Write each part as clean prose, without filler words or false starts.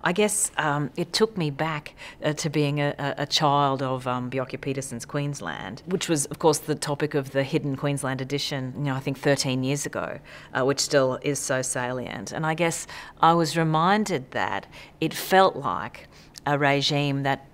I guess it took me back to being a child of Bjorky Peterson's Queensland, which was, of course, the topic of the hidden Queensland edition, I think 13 years ago, which still is so salient. And I guess I was reminded that it felt like a regime that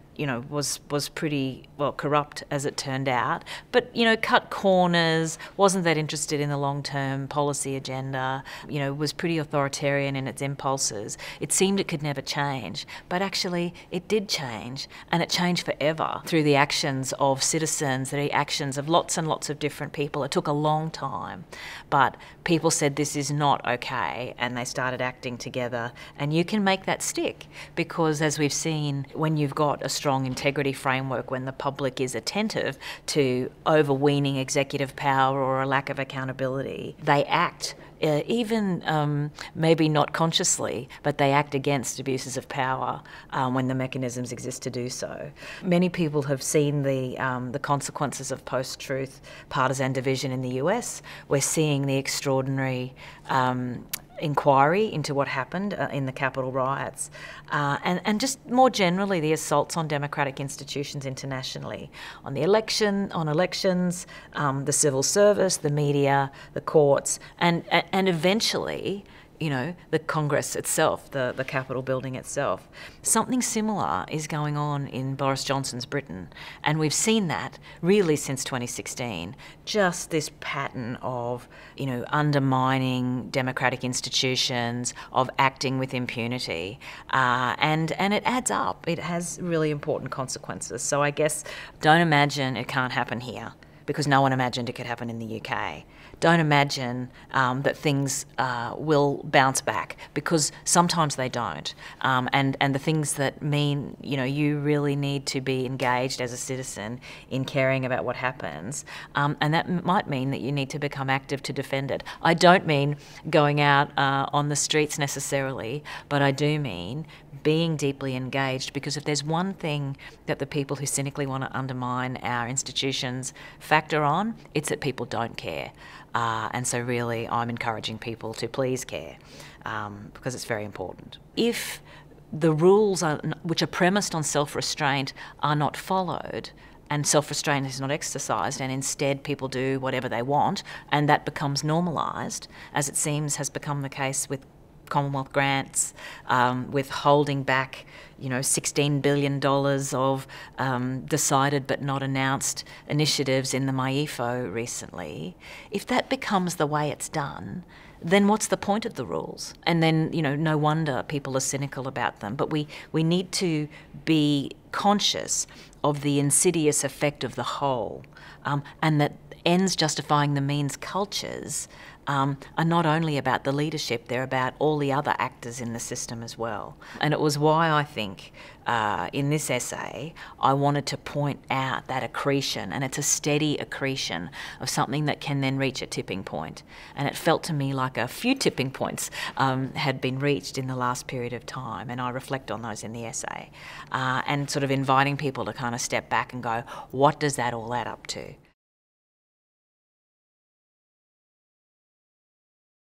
was pretty, corrupt as it turned out, but, cut corners, wasn't that interested in the long-term policy agenda, was pretty authoritarian in its impulses. It seemed it could never change, but actually it did change, and it changed forever through the actions of citizens, the actions of lots and lots of different people. It took a long time, but people said this is not okay, and they started acting together, and you can make that stick, because as we've seen, when you've got a strong integrity framework, when the public is attentive to overweening executive power or a lack of accountability, they act, even maybe not consciously, but they act against abuses of power when the mechanisms exist to do so. Many people have seen the consequences of post-truth partisan division in the US. We're seeing the extraordinary inquiry into what happened in the Capitol riots, and just more generally the assaults on democratic institutions internationally, on elections, the civil service, the media, the courts, and eventually, the Congress itself, the Capitol building itself. Something similar is going on in Boris Johnson's Britain, and we've seen that really since 2016. Just this pattern of, undermining democratic institutions, of acting with impunity, and it adds up. It has really important consequences. So I guess don't imagine it can't happen here, because no one imagined it could happen in the UK. Don't imagine that things will bounce back, because sometimes they don't. And the things that mean, you really need to be engaged as a citizen in caring about what happens. And that might mean that you need to become active to defend it. I don't mean going out on the streets necessarily, but I do mean being deeply engaged, because if there's one thing that the people who cynically want to undermine our institutions factor on, it's that people don't care. And so really I'm encouraging people to please care, because it's very important. If the rules which are premised on self-restraint are not followed, and self-restraint is not exercised, and instead people do whatever they want, and that becomes normalised, as it seems has become the case with Commonwealth grants, with holding back, $16 billion of decided but not announced initiatives in the MyEFO recently. If that becomes the way it's done, then what's the point of the rules? And then, no wonder people are cynical about them. But we need to be conscious of the insidious effect of the whole, and that ends justifying the means cultures are not only about the leadership, they're about all the other actors in the system as well. And it was why I think in this essay I wanted to point out that accretion, and it's a steady accretion of something that can then reach a tipping point. And it felt to me like a few tipping points had been reached in the last period of time, and I reflect on those in the essay, and sort of inviting people to kind of step back and go, what does that all add up to?